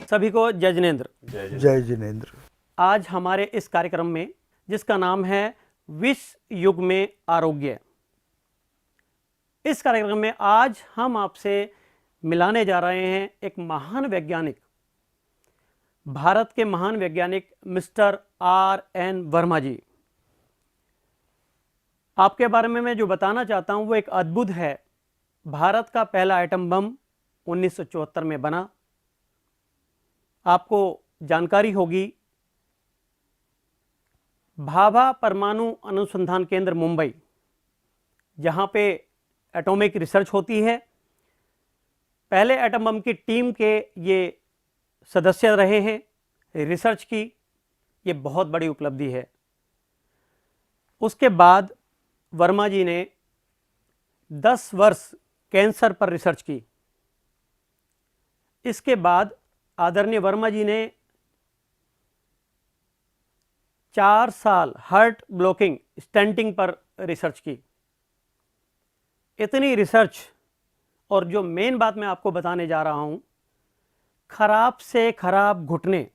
सभी को जय जिनेंद्र। जय जिनेंद्र। आज हमारे इस कार्यक्रम में, जिसका नाम है विश्व युग में आरोग्य, इस कार्यक्रम में आज हम आपसे मिलाने जा रहे हैं एक महान वैज्ञानिक, भारत के महान वैज्ञानिक मिस्टर R.N. वर्मा जी। आपके बारे में मैं जो बताना चाहता हूं वो एक अद्भुत है। भारत का पहला एटम बम 1974 में बना। आपको जानकारी होगी, भाभा परमाणु अनुसंधान केंद्र मुंबई, जहां पे एटॉमिक रिसर्च होती है, पहले एटम बम की टीम के ये सदस्य रहे हैं। रिसर्च की ये बहुत बड़ी उपलब्धि है। उसके बाद वर्मा जी ने 10 वर्ष कैंसर पर रिसर्च की। इसके बाद आदरणीय वर्मा जी ने 4 साल हार्ट ब्लॉकिंग स्टेंटिंग पर रिसर्च की। इतनी रिसर्च, और जो मेन बात मैं आपको बताने जा रहा हूं, खराब से खराब घुटने,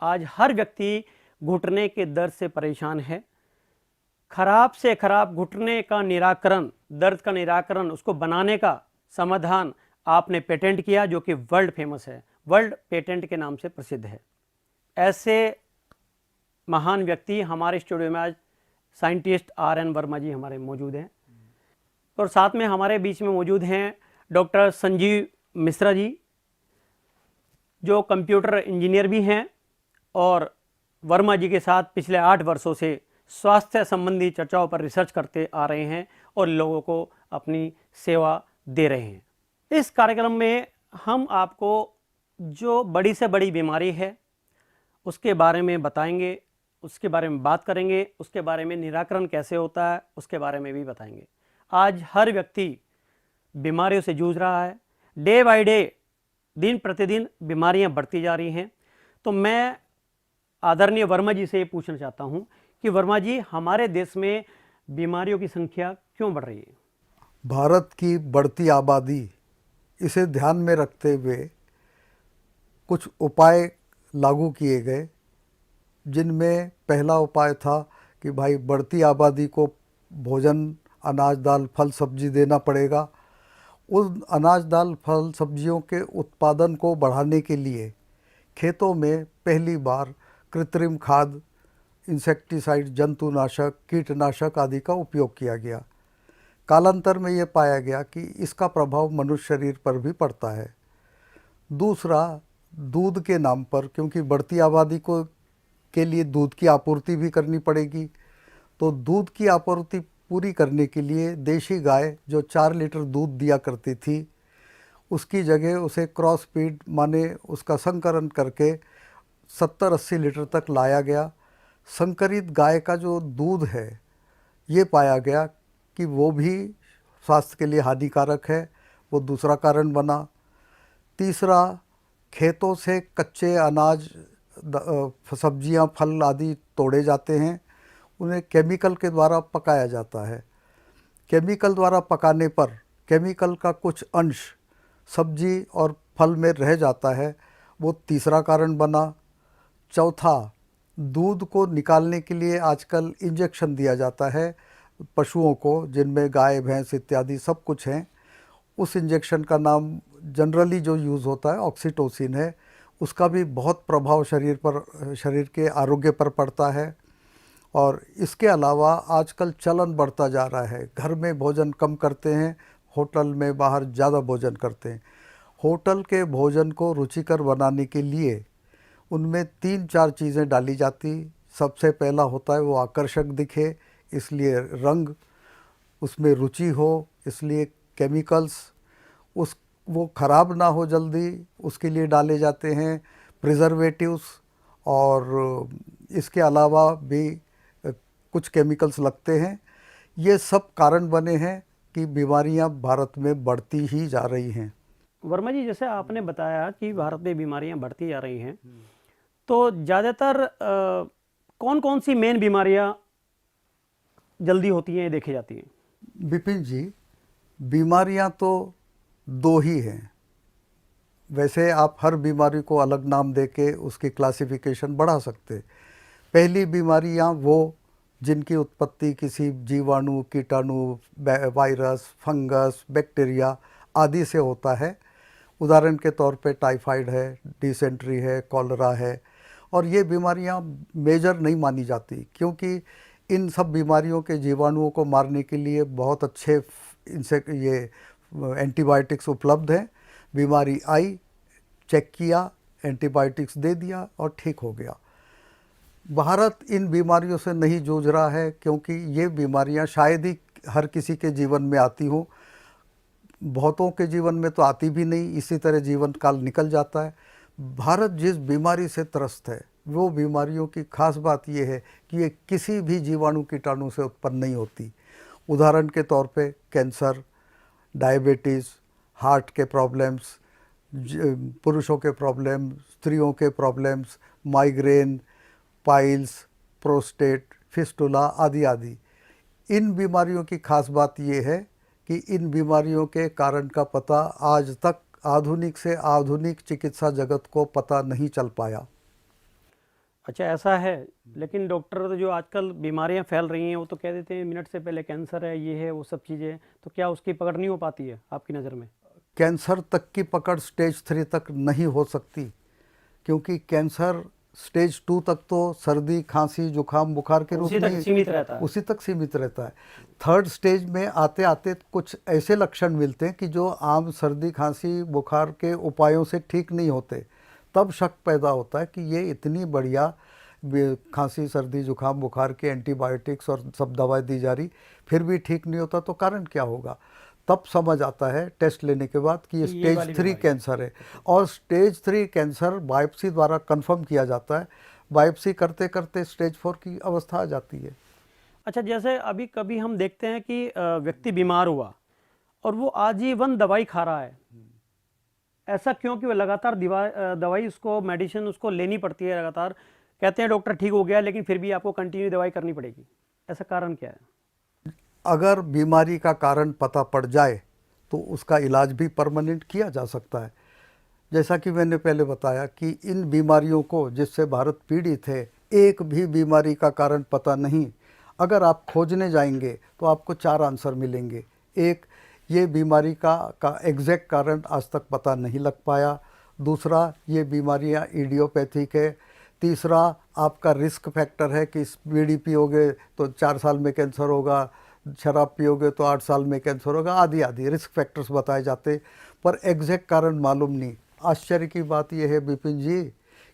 आज हर व्यक्ति घुटने के दर्द से परेशान है। खराब से खराब घुटने का निराकरण, दर्द का निराकरण, उसको बनाने का समाधान आपने पेटेंट किया, जो कि वर्ल्ड फेमस है, वर्ल्ड पेटेंट के नाम से प्रसिद्ध है। ऐसे महान व्यक्ति हमारे स्टूडियो में आज साइंटिस्ट R.N. वर्मा जी हमारे मौजूद हैं, और साथ में हमारे बीच में मौजूद हैं डॉक्टर संजीव मिश्रा जी, जो कंप्यूटर इंजीनियर भी हैं और वर्मा जी के साथ पिछले 8 वर्षों से स्वास्थ्य संबंधी चर्चाओं पर रिसर्च करते आ रहे हैं और लोगों को अपनी सेवा दे रहे हैं। इस कार्यक्रम में हम आपको जो बड़ी से बड़ी बीमारी है उसके बारे में बताएंगे, उसके बारे में बात करेंगे, उसके बारे में निराकरण कैसे होता है उसके बारे में भी बताएंगे। आज हर व्यक्ति बीमारियों से जूझ रहा है। डे बाय डे, दिन प्रतिदिन बीमारियां बढ़ती जा रही हैं। तो मैं आदरणीय वर्मा जी से ये पूछना चाहता हूं कि वर्मा जी, हमारे देश में बीमारियों की संख्या क्यों बढ़ रही है? भारत की बढ़ती आबादी, इसे ध्यान में रखते हुए कुछ उपाय लागू किए गए, जिनमें पहला उपाय था कि भाई बढ़ती आबादी को भोजन, अनाज दाल फल सब्जी देना पड़ेगा। उन अनाज दाल फल सब्जियों के उत्पादन को बढ़ाने के लिए खेतों में पहली बार कृत्रिम खाद, इंसेक्टिसाइड, जंतुनाशक, कीटनाशक आदि का उपयोग किया गया। कालांतर में ये पाया गया कि इसका प्रभाव मनुष्य शरीर पर भी पड़ता है। दूसरा, दूध के नाम पर, क्योंकि बढ़ती आबादी को के लिए दूध की आपूर्ति भी करनी पड़ेगी, तो दूध की आपूर्ति पूरी करने के लिए देशी गाय जो 4 लीटर दूध दिया करती थी, उसकी जगह उसे क्रॉस फीड माने उसका संकरण करके 70-80 लीटर तक लाया गया। संकरित गाय का जो दूध है, ये पाया गया कि वो भी स्वास्थ्य के लिए हानिकारक है, वो दूसरा कारण बना। तीसरा, खेतों से कच्चे अनाज, सब्जियां, फल आदि तोड़े जाते हैं, उन्हें केमिकल के द्वारा पकाया जाता है। केमिकल द्वारा पकाने पर केमिकल का कुछ अंश सब्जी और फल में रह जाता है, वो तीसरा कारण बना। चौथा, दूध को निकालने के लिए आजकल इंजेक्शन दिया जाता है पशुओं को, जिनमें गाय, भैंस इत्यादि सब कुछ हैं। उस इंजेक्शन का नाम जनरली जो यूज़ होता है ऑक्सीटोसिन है। उसका भी बहुत प्रभाव शरीर के आरोग्य पर पड़ता है। और इसके अलावा आजकल चलन बढ़ता जा रहा है, घर में भोजन कम करते हैं, होटल में बाहर ज़्यादा भोजन करते हैं। होटल के भोजन को रुचिकर बनाने के लिए उनमें 3-4 चीज़ें डाली जाती। सबसे पहला होता है वो आकर्षक दिखे, इसलिए रंग, उसमें रुचि हो, इसलिए केमिकल्स, वो ख़राब ना हो जल्दी, उसके लिए डाले जाते हैं प्रिजर्वेटिव्स, और इसके अलावा भी कुछ केमिकल्स लगते हैं। ये सब कारण बने हैं कि बीमारियां भारत में बढ़ती ही जा रही हैं। वर्मा जी, जैसे आपने बताया कि भारत में बीमारियां बढ़ती जा रही हैं, तो ज़्यादातर कौन कौन सी मेन बीमारियां जल्दी होती हैं, देखी जाती हैं? विपिन जी, बीमारियां तो 2 ही हैं, वैसे आप हर बीमारी को अलग नाम देके उसकी क्लासिफिकेशन बढ़ा सकते। पहली बीमारियां वो जिनकी उत्पत्ति किसी जीवाणु, कीटाणु, वायरस, फंगस, बैक्टीरिया आदि से होता है। उदाहरण के तौर पे टाइफाइड है, डिसेंट्री है, कॉलरा है। और ये बीमारियां मेजर नहीं मानी जाती क्योंकि इन सब बीमारियों के जीवाणुओं को मारने के लिए बहुत अच्छे इनसे ये एंटीबायोटिक्स उपलब्ध हैं। बीमारी आई, चेक किया, एंटीबायोटिक्स दे दिया और ठीक हो गया। भारत इन बीमारियों से नहीं जूझ रहा है क्योंकि ये बीमारियां शायद ही हर किसी के जीवन में आती हों। बहुतों के जीवन में तो आती भी नहीं, इसी तरह जीवन काल निकल जाता है। भारत जिस बीमारी से त्रस्त है वो बीमारियों की खास बात ये है कि ये किसी भी जीवाणु कीटाणु से उत्पन्न नहीं होती। उदाहरण के तौर पे कैंसर, डायबिटीज़, हार्ट के प्रॉब्लम्स, पुरुषों के प्रॉब्लम, स्त्रियों के problems, migraine, piles, prostate, fistula आदि आदि। इन बीमारियों की खास बात ये है कि इन बीमारियों के कारण का पता आज तक आधुनिक से आधुनिक चिकित्सा जगत को पता नहीं चल पाया। अच्छा, ऐसा है। लेकिन डॉक्टर तो जो आजकल बीमारियां फैल रही हैं वो तो कह देते हैं मिनट से पहले कैंसर है, ये है, वो सब चीज़ें। तो क्या उसकी पकड़ नहीं हो पाती है आपकी नज़र में? कैंसर तक की पकड़ स्टेज 3 तक नहीं हो सकती क्योंकि कैंसर स्टेज 2 तक तो सर्दी, खांसी, जुकाम, बुखार के रूप उसी में तक सीमित रहता है। उसी तक सीमित रहता है। थर्ड स्टेज में आते आते कुछ ऐसे लक्षण मिलते हैं कि जो आम सर्दी, खांसी, बुखार के उपायों से ठीक नहीं होते। तब शक पैदा होता है कि ये इतनी बढ़िया खांसी, सर्दी, जुकाम, बुखार के एंटीबायोटिक्स और सब दवाएं दी जा रही, फिर भी ठीक नहीं होता, तो कारण क्या होगा। तब समझ आता है टेस्ट लेने के बाद कि ये स्टेज 3 कैंसर है। और स्टेज 3 कैंसर बायोप्सी द्वारा कंफर्म किया जाता है। बायोप्सी करते करते स्टेज 4 की अवस्था आ जाती है। अच्छा, जैसे अभी कभी हम देखते हैं कि व्यक्ति बीमार हुआ और वो आजीवन दवाई खा रहा है। ऐसा क्यों कि वो लगातार दवाई उसको, मेडिसिन उसको लेनी पड़ती है लगातार। कहते हैं डॉक्टर ठीक हो गया लेकिन फिर भी आपको कंटिन्यू दवाई करनी पड़ेगी। ऐसा कारण क्या है? अगर बीमारी का कारण पता पड़ जाए तो उसका इलाज भी परमानेंट किया जा सकता है। जैसा कि मैंने पहले बताया कि इन बीमारियों को जिससे भारत पीड़ित है, एक भी बीमारी का कारण पता नहीं। अगर आप खोजने जाएंगे तो आपको 4 आंसर मिलेंगे। एक, ये बीमारी का एग्जैक्ट कारण आज तक पता नहीं लग पाया। दूसरा, ये बीमारियां इडियोपैथिक है। तीसरा, आपका रिस्क फैक्टर है कि बीड़ी पियोगे तो 4 साल में कैंसर होगा, शराब पियोगे तो 8 साल में कैंसर होगा, आदि आदि रिस्क फैक्टर्स बताए जाते, पर एग्जैक्ट कारण मालूम नहीं। आश्चर्य की बात यह है विपिन जी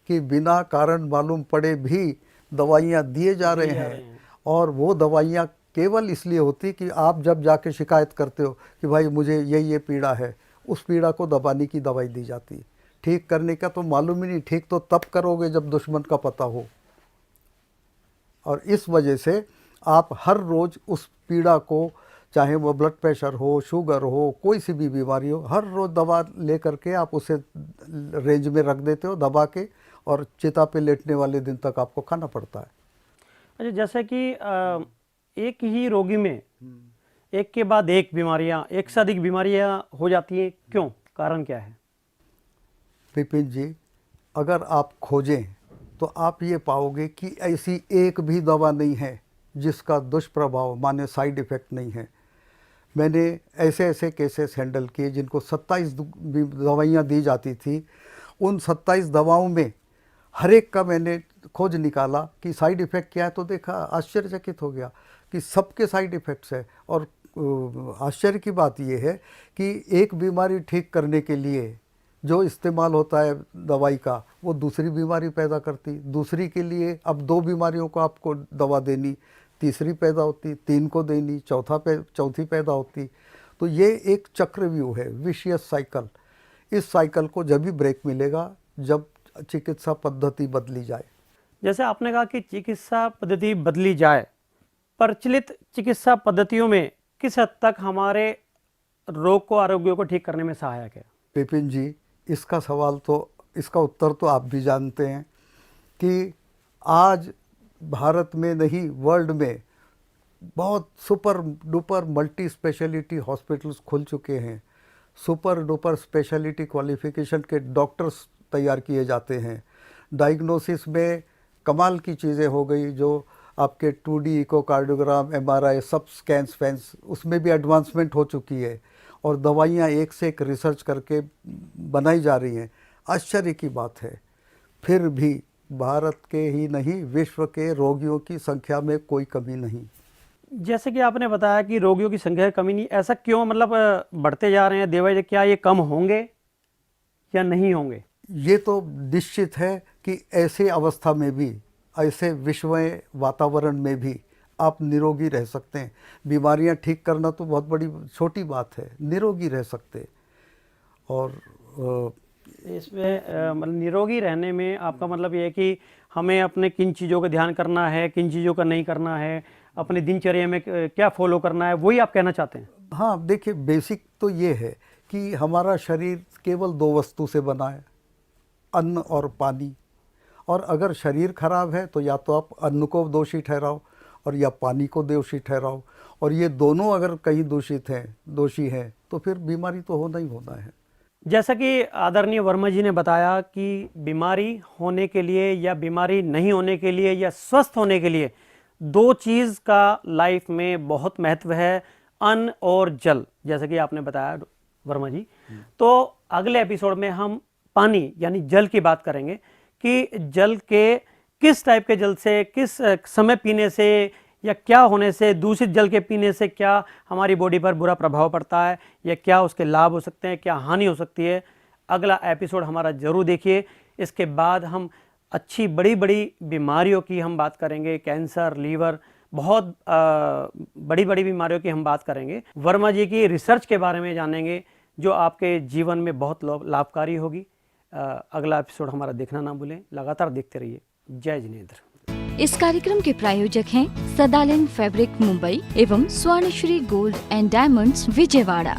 कि बिना कारण मालूम पड़े भी दवाइयाँ दिए जा रहे हैं। और वो दवाइयाँ केवल इसलिए होती कि आप जब जाके शिकायत करते हो कि भाई मुझे ये पीड़ा है, उस पीड़ा को दबाने की दवाई दी जाती। ठीक करने का तो मालूम ही नहीं। ठीक तो तब करोगे जब दुश्मन का पता हो। और इस वजह से आप हर रोज़ उस पीड़ा को, चाहे वो ब्लड प्रेशर हो, शुगर हो, कोई सी भी बीमारी हो, हर रोज़ दवा ले करके आप उसे रेंज में रख देते हो दबा के, और चिता पे लेटने वाले दिन तक आपको खाना पड़ता है। अच्छा, जैसे कि एक ही रोगी में एक के बाद एक बीमारियां, एक से अधिक बीमारियां हो जाती हैं, क्यों? कारण क्या है? विपिन जी, अगर आप खोजें तो आप ये पाओगे कि ऐसी एक भी दवा नहीं है जिसका दुष्प्रभाव माने साइड इफ़ेक्ट नहीं है। मैंने ऐसे ऐसे केसेस हैंडल किए जिनको 27 दवाइयाँ दी जाती थी। उन 27 दवाओं में हर एक का मैंने खोज निकाला कि साइड इफ़ेक्ट क्या है, तो देखा, आश्चर्यचकित हो गया कि सबके साइड इफ़ेक्ट्स है। और आश्चर्य की बात यह है कि एक बीमारी ठीक करने के लिए जो इस्तेमाल होता है दवाई का, वो दूसरी बीमारी पैदा करती। दूसरी के लिए अब 2 बीमारियों को आपको दवा देनी, तीसरी पैदा होती, 3 को देनी, चौथी पैदा होती। तो ये एक चक्रव्यूह है, विशियस साइकिल। इस साइकिल को जब भी ब्रेक मिलेगा जब चिकित्सा पद्धति बदली जाए। जैसे आपने कहा कि चिकित्सा पद्धति बदली जाए, प्रचलित चिकित्सा पद्धतियों में किस हद तक हमारे रोग को, आरोग्य को ठीक करने में सहायक है? विपिन जी, इसका सवाल तो, इसका उत्तर तो आप भी जानते हैं कि आज भारत में नहीं वर्ल्ड में बहुत super duper multi speciality hospitals खुल चुके हैं। सुपर डुपर स्पेशलिटी क्वालिफिकेशन के डॉक्टर्स तैयार किए जाते हैं। डायग्नोसिस में कमाल की चीज़ें हो गई, जो आपके 2D इकोकार्डियोग्राम, MRI, सब स्कैन्स फैंस, उसमें भी एडवांसमेंट हो चुकी है और दवाइयाँ एक से एक रिसर्च करके बनाई जा रही हैं। आश्चर्य की बात है, फिर भी भारत के ही नहीं विश्व के रोगियों की संख्या में कोई कमी नहीं। जैसे कि आपने बताया कि रोगियों की संख्या कमी नहीं, ऐसा क्यों मतलब बढ़ते जा रहे हैं देवाई, क्या ये कम होंगे या नहीं होंगे? ये तो निश्चित है कि ऐसे अवस्था में भी, ऐसे विश्वमय वातावरण में भी आप निरोगी रह सकते हैं। बीमारियां ठीक करना तो बहुत बड़ी छोटी बात है, निरोगी रह सकते। और इसमें मतलब निरोगी रहने में आपका मतलब ये है कि हमें अपने किन चीज़ों का ध्यान करना है, किन चीज़ों का नहीं करना है, अपने दिनचर्या में क्या फॉलो करना है, वही आप कहना चाहते हैं? हाँ, देखिए, बेसिक तो ये है कि हमारा शरीर केवल 2 वस्तु से बना है, अन्न और पानी। और अगर शरीर खराब है तो या तो आप अन्न को दोषी ठहराओ और या पानी को दोषी ठहराओ, और ये दोनों अगर कहीं दोषी हैं तो फिर बीमारी तो होना ही होना है। जैसा कि आदरणीय वर्मा जी ने बताया कि बीमारी होने के लिए या बीमारी नहीं होने के लिए या स्वस्थ होने के लिए 2 चीज़ का लाइफ में बहुत महत्व है, अन्न और जल, जैसा कि आपने बताया वर्मा जी। तो अगले एपिसोड में हम पानी यानी जल की बात करेंगे कि जल के किस टाइप के जल से, किस समय पीने से या क्या होने से, दूषित जल के पीने से क्या हमारी बॉडी पर बुरा प्रभाव पड़ता है या क्या उसके लाभ हो सकते हैं, क्या हानि हो सकती है। अगला एपिसोड हमारा ज़रूर देखिए। इसके बाद हम अच्छी बड़ी बड़ी बीमारियों की हम बात करेंगे, कैंसर, लीवर, बहुत बड़ी बड़ी बीमारियों की हम बात करेंगे। वर्मा जी की रिसर्च के बारे में जानेंगे जो आपके जीवन में बहुत लाभकारी होगी। अगला एपिसोड हमारा देखना ना भूलें, लगातार देखते रहिए। जय जिनेंद्र। इस कार्यक्रम के प्रायोजक हैं सदालन फैब्रिक मुंबई एवं Swarnashree gold and diamonds Vijayawada.